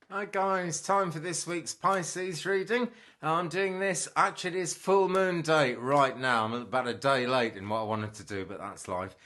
Hi guys, time for this week's Pisces reading. I'm doing this, actually it is full moon day right now. I'm about a day late in what I wanted to do, but that's life.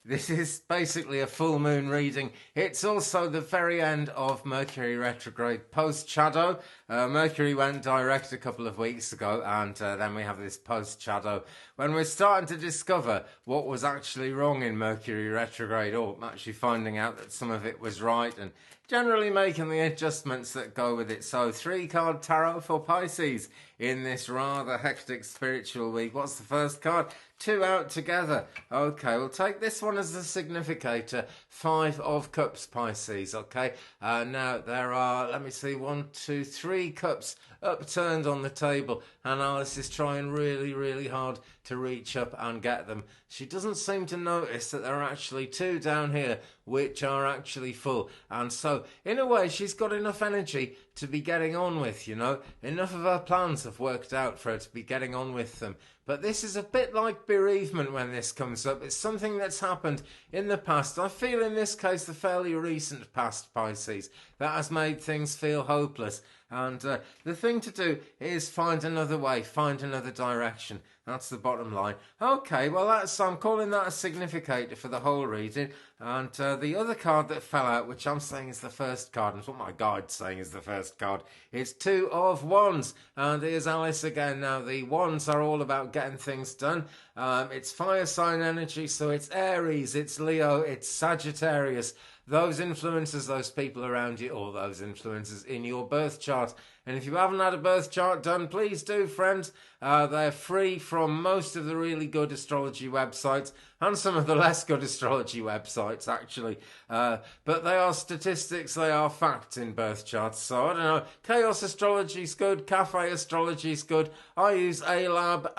This is basically a full moon reading. It's also the very end of Mercury retrograde post-shadow. Mercury went direct a couple of weeks ago, and then we have this post-shadow when we're starting to discover what was actually wrong in Mercury retrograde, or actually finding out that some of it was right, and generally making the adjustments that go with it. So 3-card tarot for Pisces in this rather hectic spiritual week. What's the first card? 2 out together. Okay, we'll take this one as the significator. 5 of Cups, Pisces. Okay, now there are, let me see, 1, 2, 3 cups upturned on the table, and Alice is trying really hard to reach up and get them. She doesn't seem to notice that there are actually 2 down here which are actually full, and so in a way she's got enough energy to be getting on with, you know. Enough of her plans have worked out for her to be getting on with them. But this is a bit like bereavement when this comes up. It's something that's happened in the past. I feel in this case the fairly recent past, Pisces, that has made things feel hopeless. And the thing to do is find another way, find another direction. That's the bottom line. Okay, well, I'm calling that a significator for the whole reading. And the other card that fell out, which I'm saying is the first card, and it's what my guide's saying is the first card, is 2 of Wands. And here's Alice again. Now, the Wands are all about getting things done. It's fire sign energy, so it's Aries, it's Leo, it's Sagittarius. Those influences, those people around you, or those influences in your birth chart. And if you haven't had a birth chart done, please do, friends. They're free from most of the really good astrology websites and some of the less good astrology websites, actually. But they are statistics, they are facts in birth charts. So, I don't know, Chaos Astrology's good, Cafe Astrology's good. I use ALAB,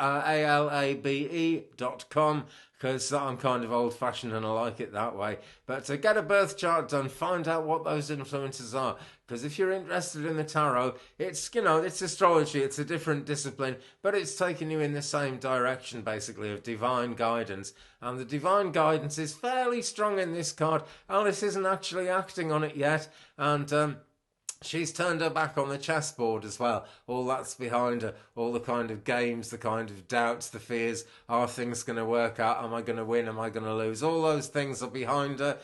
ALABE.com. Because I'm kind of old-fashioned and I like it that way. But to get a birth chart done, find out what those influences are. Because if you're interested in the tarot, it's, you know, it's astrology, it's a different discipline, but it's taking you in the same direction, basically, of divine guidance. And the divine guidance is fairly strong in this card. Alice isn't actually acting on it yet, and she's turned her back on the chessboard as well. All that's behind her. All the kind of games, the kind of doubts, the fears. Are things going to work out? Am I going to win? Am I going to lose? All those things are behind her.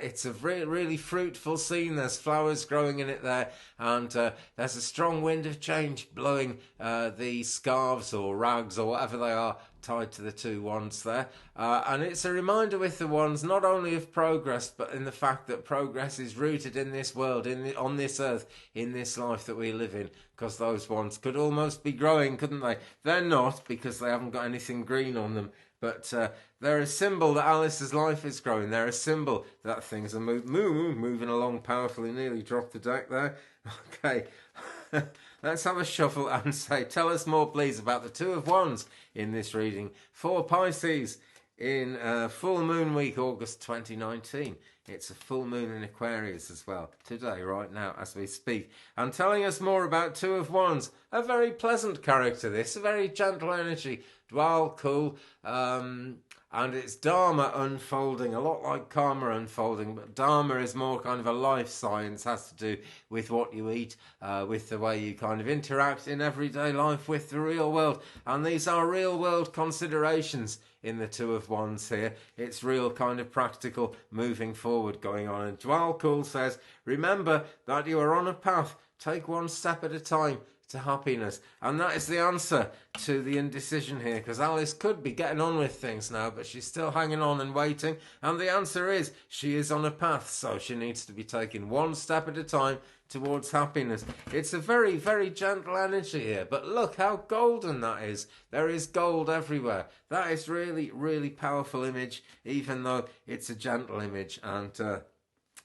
It's a really fruitful scene. There's flowers growing in it there. And there's a strong wind of change blowing the scarves or rags or whatever they are tied to the 2 wands there. And it's a reminder with the wands not only of progress, but in the fact that progress is rooted in this world, on this earth, in this life that we live in. Because those wands could almost be growing, couldn't they? They're not, because they haven't got anything green on them. But they're a symbol that Alice's life is growing. They're a symbol that things are moving along powerfully. Nearly dropped the deck there. Okay. Let's have a shuffle and say, tell us more, please, about the 2 of Wands in this reading for Pisces in full moon week, August 2019. It's a full moon in Aquarius as well, today, right now, as we speak. And telling us more about 2 of Wands, a very pleasant character, this, a very gentle energy, dual, cool, and it's Dharma unfolding, a lot like Karma unfolding, but Dharma is more kind of a life science, has to do with what you eat, with the way you kind of interact in everyday life with the real world. And these are real world considerations in the 2 of Wands here. It's real kind of practical moving forward going on. And Dwal Cool says, remember that you are on a path. Take one step at a time to happiness. And that is the answer to the indecision here, because Alice could be getting on with things now, but she's still hanging on and waiting. And the answer is she is on a path, so she needs to be taking one step at a time towards happiness. It's a very gentle energy here, but look how golden that is. There is gold everywhere. That is really powerful image, even though it's a gentle image. And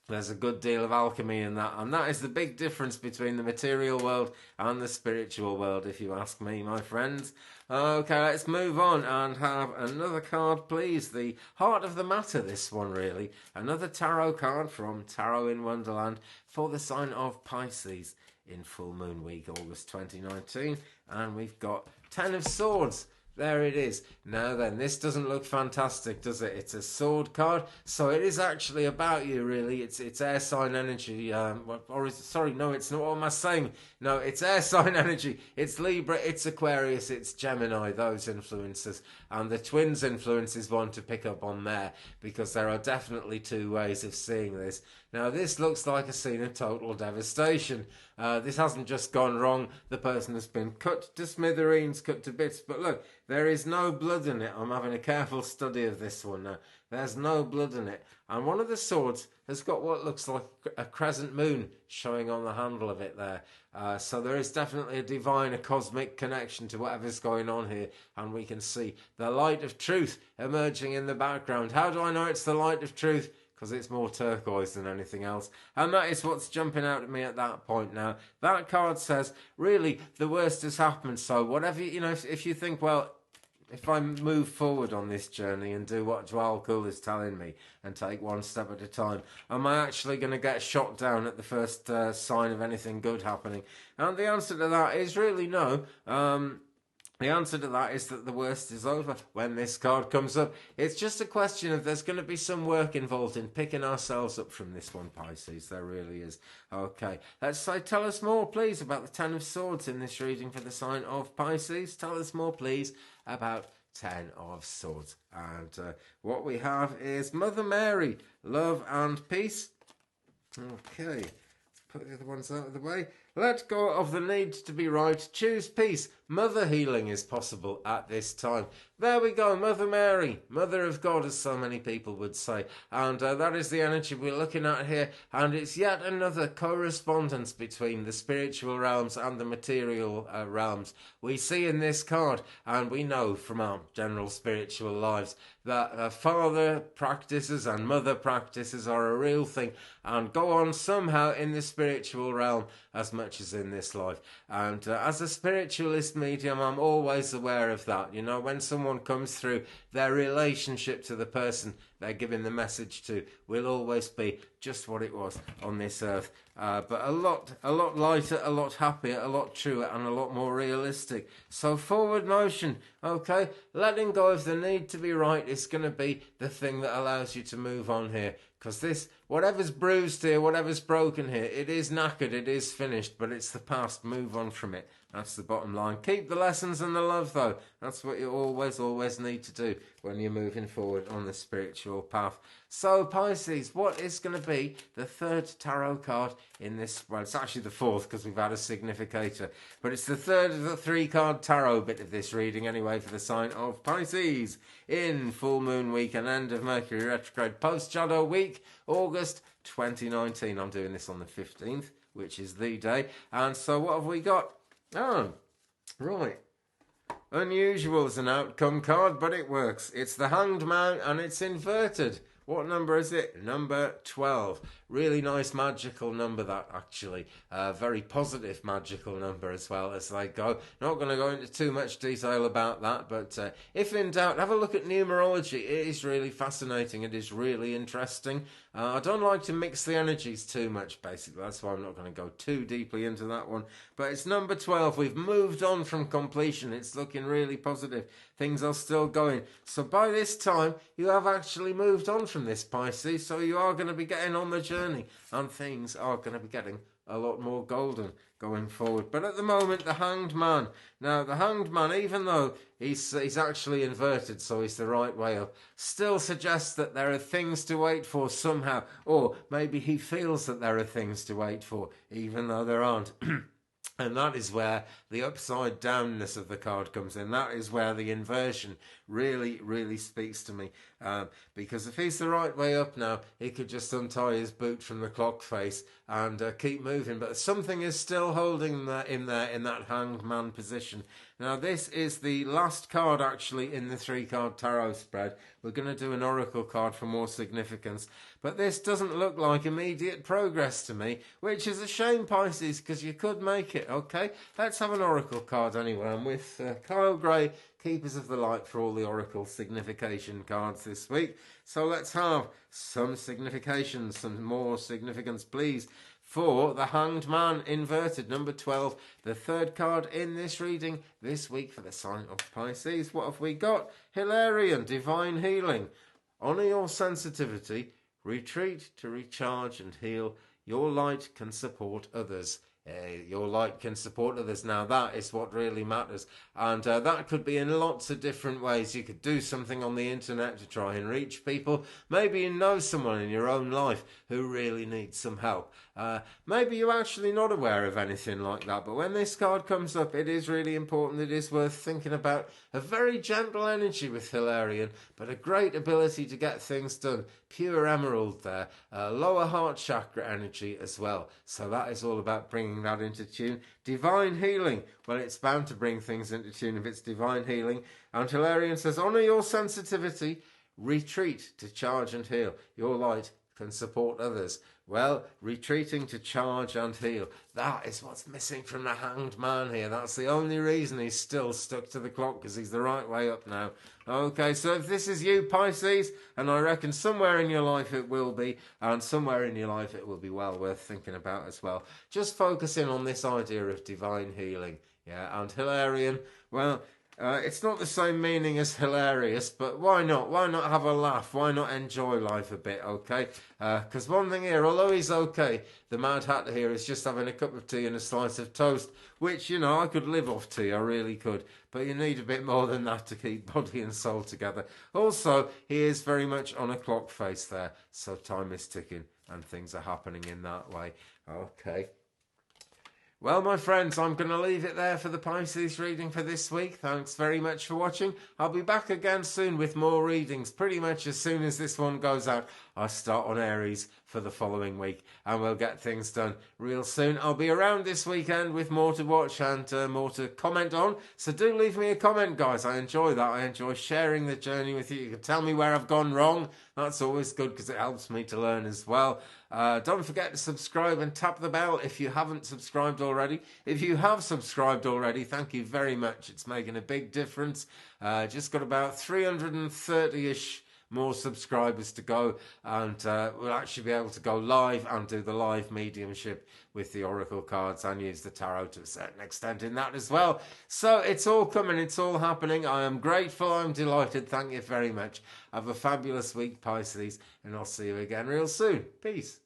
there's a good deal of alchemy in that, and that is the big difference between the material world and the spiritual world, if you ask me, my friends. Okay, let's move on and have another card, please. The heart of the matter, this one, really. Another tarot card from Tarot in Wonderland for the sign of Pisces in full moon week, August 2019. And we've got 10 of Swords. There it is. Now then, this doesn't look fantastic, does it? It's a sword card, so it is actually about you, really. It's air sign energy. Sorry, no, it's not. What am I saying? No, it's air sign energy. It's Libra, it's Aquarius, it's Gemini. Those influences, and the twins' influence is one to pick up on there, because there are definitely two ways of seeing this. Now, this looks like a scene of total devastation. This hasn't just gone wrong. The person has been cut to smithereens, cut to bits. But look, there is no blood in it. I'm having a careful study of this one now. There's no blood in it. And one of the swords has got what looks like a crescent moon showing on the handle of it there. So there is definitely a divine, a cosmic connection to whatever's going on here. And we can see the light of truth emerging in the background. How do I know it's the light of truth? Because it's more turquoise than anything else. And that is what's jumping out at me at that point now. That card says, really, the worst has happened. So whatever, if you think, well, if I move forward on this journey and do what Joel Cool is telling me and take one step at a time, am I actually going to get shot down at the first sign of anything good happening? And the answer to that is really no. The answer to that is that the worst is over when this card comes up. It's just a question of there's going to be some work involved in picking ourselves up from this one, Pisces. There really is. Okay, let's say, tell us more, please, about the Ten of Swords in this reading for the sign of Pisces. Tell us more, please, about Ten of Swords. And what we have is Mother Mary, love and peace. Okay, let's put the other ones out of the way. Let go of the need to be right. Choose peace. Mother healing is possible at this time. There we go, Mother Mary, Mother of God, as so many people would say. And that is the energy we're looking at here. And it's yet another correspondence between the spiritual realms and the material realms. We see in this card, and we know from our general spiritual lives, that father practices and mother practices are a real thing and go on somehow in the spiritual realm as much as in this life. And as a spiritualist medium, I'm always aware of that. You know, when someone comes through, their relationship to the person they're giving the message to will always be just what it was on this earth, but a lot lighter, a lot happier, a lot truer, and a lot more realistic. So forward motion, okay, letting go of the need to be right is going to be the thing that allows you to move on here. Because this, whatever's bruised here, whatever's broken here, it is knackered, it is finished, but it's the past. Move on from it. That's the bottom line. Keep the lessons and the love, though. That's what you always need to do when you're moving forward on the spiritual path. So, Pisces, what is going to be the third tarot card in this? Well, it's actually the fourth because we've had a significator. But it's the third of the three-card tarot bit of this reading anyway for the sign of Pisces. In full moon week and end of Mercury retrograde post-shadow week, August 2019. I'm doing this on the 15th, which is the day. And so what have we got? Oh, right. Unusual as an outcome card, but it works. It's the Hanged Man and it's inverted. What number is it? Number 12. Really nice magical number, that, actually. Very positive magical number as well as they go. Not going to go into too much detail about that, but if in doubt, have a look at numerology. It is really fascinating. It is really interesting. I don't like to mix the energies too much, basically. That's why I'm not going to go too deeply into that one. But it's number 12. We've moved on from completion. It's looking really positive. Things are still going. So by this time, you have actually moved on from this, Pisces. So you are going to be getting on the journey. And things are going to be getting a lot more golden going forward. But at the moment, the Hanged Man. Now, the Hanged Man, even though he's actually inverted, so he's the right way up, still suggests that there are things to wait for somehow. Or maybe he feels that there are things to wait for, even though there aren't. And that is where the upside downness of the card comes in. That is where the inversion really speaks to me. Because if he's the right way up now, he could just untie his boot from the clock face and keep moving. But something is still holding that in there in that Hanged Man position. Now, this is the last card, actually, in the three-card tarot spread. We're going to do an oracle card for more significance. But this doesn't look like immediate progress to me, which is a shame, Pisces, because you could make it, okay? Let's have an oracle card anyway. I'm with Kyle Gray, Keepers of the Light, for all the oracle signification cards this week. So let's have some signification, some more significance, please, for the Hanged Man inverted, number 12, the third card in this reading this week for the sign of Pisces. What have we got? Hilarion, divine healing. Honour your sensitivity, retreat to recharge and heal. Your light can support others. Your light can support others. Now that is what really matters, and that could be in lots of different ways. You could do something on the internet to try and reach people. Maybe you know someone in your own life who really needs some help. Maybe you're actually not aware of anything like that, but when this card comes up, it is really important. It is worth thinking about. A very gentle energy with Hilarion, but a great ability to get things done. Pure emerald there. Lower heart chakra energy as well. So that is all about bringing that into tune. Divine healing. Well, it's bound to bring things into tune if it's divine healing. And Hilarion says, honour your sensitivity. Retreat to charge and heal. Your light can support others. Well, retreating to charge and heal. That is what's missing from the Hanged Man here. That's the only reason he's still stuck to the clock, because he's the right way up now. Okay, so if this is you, Pisces, and I reckon somewhere in your life it will be, and somewhere in your life it will be well worth thinking about as well. Just focusing on this idea of divine healing. Yeah, and Hilarion, well, it's not the same meaning as hilarious, but why not? Why not have a laugh? Why not enjoy life a bit, okay? Because one thing here, although he's okay, the Mad Hatter here is just having a cup of tea and a slice of toast, which, you know, I could live off tea, I really could. But you need a bit more than that to keep body and soul together. Also, he is very much on a clock face there, so time is ticking and things are happening in that way. Okay. Well, my friends, I'm going to leave it there for the Pisces reading for this week. Thanks very much for watching. I'll be back again soon with more readings. Pretty much as soon as this one goes out, I'll start on Aries for the following week, and we'll get things done real soon. I'll be around this weekend with more to watch and more to comment on. So do leave me a comment, guys. I enjoy that. I enjoy sharing the journey with you. You can tell me where I've gone wrong. That's always good because it helps me to learn as well. Don't forget to subscribe and tap the bell if you haven't subscribed already. If you have subscribed already, thank you very much. It's making a big difference. Just got about 330-ish more subscribers to go, and we'll actually be able to go live and do the live mediumship with the oracle cards and use the tarot to a certain extent in that as well. So it's all coming, it's all happening. I am grateful, I'm delighted. Thank you very much. Have a fabulous week, Pisces, and I'll see you again real soon. Peace.